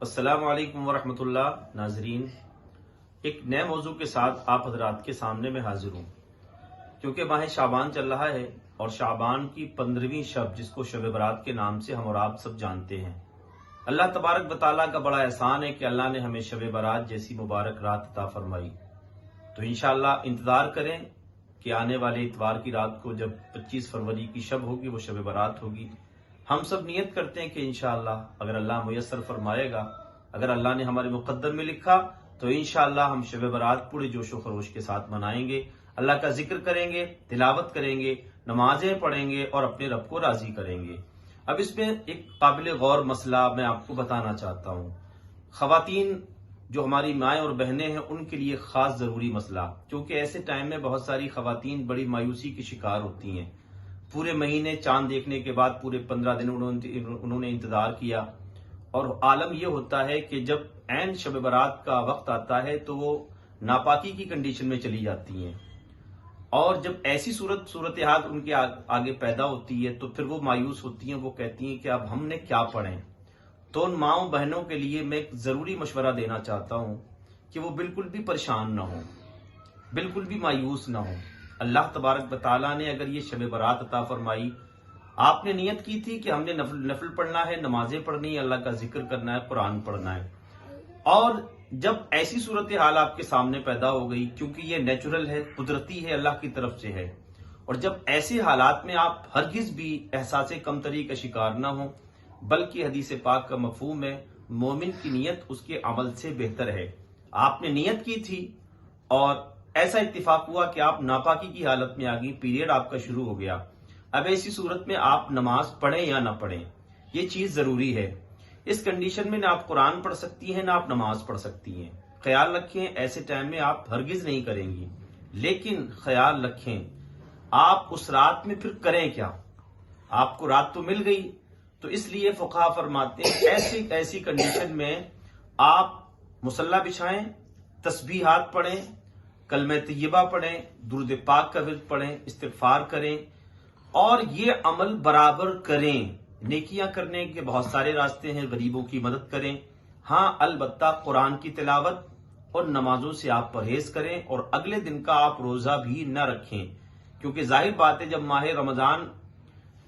السلام علیکم ورحمۃ اللہ ناظرین، ایک نئے موضوع کے ساتھ آپ حضرات کے سامنے میں حاضر ہوں۔ کیونکہ ماہ شعبان چل رہا ہے اور شعبان کی 15ویں شب جس کو شب برات کے نام سے ہم اور آپ سب جانتے ہیں، اللہ تبارک و تعالیٰ کا بڑا احسان ہے کہ اللہ نے ہمیں شب برات جیسی مبارک رات عطا فرمائی۔ تو انشاءاللہ انتظار کریں کہ آنے والے اتوار کی رات کو جب 25 فروری کی شب ہوگی، وہ شب برات ہوگی۔ ہم سب نیت کرتے ہیں کہ انشاءاللہ اگر اللہ میسر فرمائے گا، اگر اللہ نے ہمارے مقدر میں لکھا تو انشاءاللہ ہم شب برات پورے جوش و خروش کے ساتھ منائیں گے، اللہ کا ذکر کریں گے، تلاوت کریں گے، نمازیں پڑھیں گے اور اپنے رب کو راضی کریں گے۔ اب اس میں ایک قابل غور مسئلہ میں آپ کو بتانا چاہتا ہوں۔ خواتین جو ہماری مائیں اور بہنیں ہیں ان کے لیے خاص ضروری مسئلہ، کیونکہ ایسے ٹائم میں بہت ساری خواتین بڑی مایوسی کی شکار ہوتی ہیں۔ پورے مہینے چاند دیکھنے کے بعد پورے 15 دن انہوں نے انتظار کیا، اور عالم یہ ہوتا ہے کہ جب عین شب برات کا وقت آتا ہے تو وہ ناپاکی کی کنڈیشن میں چلی جاتی ہیں، اور جب ایسی صورتحال ان کے آگے پیدا ہوتی ہے تو پھر وہ مایوس ہوتی ہیں، وہ کہتی ہیں کہ اب ہم نے کیا پڑھیں۔ تو ان ماؤں بہنوں کے لیے میں ایک ضروری مشورہ دینا چاہتا ہوں کہ وہ بالکل بھی پریشان نہ ہوں، بالکل بھی مایوس نہ ہوں۔ اللہ تبارک و تعالیٰ نے اگر یہ شب برات عطا فرمائی، آپ نے نیت کی تھی کہ ہم نے نفل پڑھنا ہے، نمازیں پڑھنی ہے، اللہ کا ذکر کرنا ہے، قرآن پڑھنا ہے، اور جب ایسی صورتحال آپ کے سامنے پیدا ہو گئی، کیونکہ یہ نیچرل ہے، قدرتی ہے، اللہ کی طرف سے ہے، اور جب ایسے حالات میں آپ ہرگز بھی احساس کمتری کا شکار نہ ہوں، بلکہ حدیث پاک کا مفہوم ہے مومن کی نیت اس کے عمل سے بہتر ہے۔ آپ نے نیت کی تھی اور ایسا اتفاق ہوا کہ آپ ناپاکی کی حالت میں آ گئی، پیریڈ آپ کا شروع ہو گیا۔ اب ایسی صورت میں آپ نماز پڑھیں یا نہ پڑھیں، یہ چیز ضروری ہے۔ اس کنڈیشن میں نہ آپ قرآن پڑھ سکتی ہیں نہ آپ نماز پڑھ سکتی ہیں۔ خیال رکھیں ایسے ٹائم میں آپ ہرگز نہیں کریں گی، لیکن خیال رکھیں آپ اس رات میں پھر کریں کیا۔ آپ کو رات تو مل گئی، تو اس لیے فقہا فرماتے ہیں ایسی کنڈیشن میں آپ مصلی بچھائیں، تسبیحات پڑھیں، کلمہ طیبہ پڑھیں، درود پاک کا ورد پڑھیں، استغفار کریں، اور یہ عمل برابر کریں۔ نیکیاں کرنے کے بہت سارے راستے ہیں، غریبوں کی مدد کریں، ہاں البتہ قرآن کی تلاوت اور نمازوں سے آپ پرہیز کریں، اور اگلے دن کا آپ روزہ بھی نہ رکھیں، کیونکہ ظاہر بات ہے جب ماہ رمضان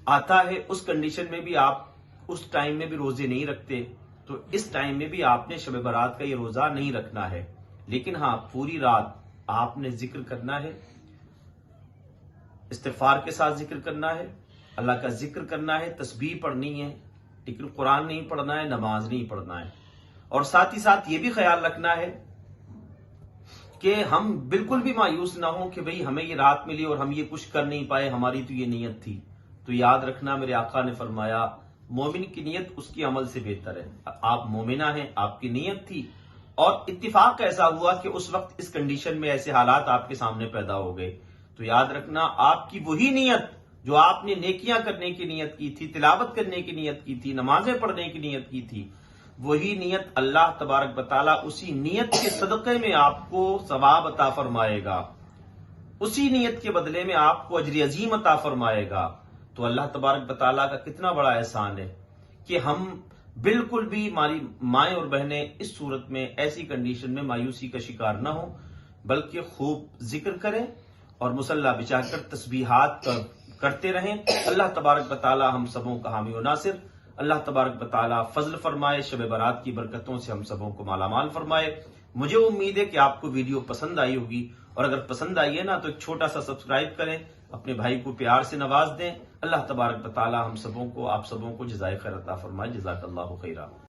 آتا ہے اس کنڈیشن میں بھی آپ اس ٹائم میں بھی روزے نہیں رکھتے، تو اس ٹائم میں بھی آپ نے شب برات کا یہ روزہ نہیں رکھنا ہے، لیکن ہاں پوری رات آپ نے ذکر کرنا ہے، استغفار کے ساتھ ذکر کرنا ہے، اللہ کا ذکر کرنا ہے، تسبیح پڑھنی ہے، لیکن قرآن نہیں پڑھنا ہے، نماز نہیں پڑھنا ہے۔ اور ساتھ ہی ساتھ یہ بھی خیال رکھنا ہے کہ ہم بالکل بھی مایوس نہ ہوں کہ بھئی ہمیں یہ رات ملی اور ہم یہ کچھ کر نہیں پائے، ہماری تو یہ نیت تھی۔ تو یاد رکھنا میرے آقا نے فرمایا مومن کی نیت اس کے عمل سے بہتر ہے۔ آپ مومنہ ہیں، آپ کی نیت تھی، اور اتفاق ایسا ہوا کہ اس وقت اس کنڈیشن میں ایسے حالات آپ کے سامنے پیدا ہو گئے، تو یاد رکھنا آپ کی وہی نیت جو آپ نے نیکیاں کرنے کی نیت کی تھی، تلاوت کرنے کی نیت کی تھی، نمازیں پڑھنے کی نیت کی تھی، وہی نیت اللہ تبارک و تعالیٰ اسی نیت کے صدقے میں آپ کو ثواب عطا فرمائے گا، اسی نیت کے بدلے میں آپ کو اجر عظیم عطا فرمائے گا۔ تو اللہ تبارک و تعالیٰ کا کتنا بڑا احسان ہے کہ ہم بالکل بھی ہماری مائیں اور بہنیں اس صورت میں ایسی کنڈیشن میں مایوسی کا شکار نہ ہوں، بلکہ خوب ذکر کریں اور مصلی بچھا کر تسبیحات کرتے رہیں۔ اللہ تبارک و تعالیٰ ہم سبوں کا حامی و ناصر، اللہ تبارک و تعالیٰ فضل فرمائے، شب برات کی برکتوں سے ہم سبوں کو مالا مال فرمائے۔ مجھے امید ہے کہ آپ کو ویڈیو پسند آئی ہوگی، اور اگر پسند آئی ہے نا تو ایک چھوٹا سا سبسکرائب کریں، اپنے بھائی کو پیار سے نواز دیں۔ اللہ تبارک و تعالیٰ ہم سبوں کو، آپ سبوں کو جزائے خیر عطا فرمائے۔ جزاک اللہ خیرہ۔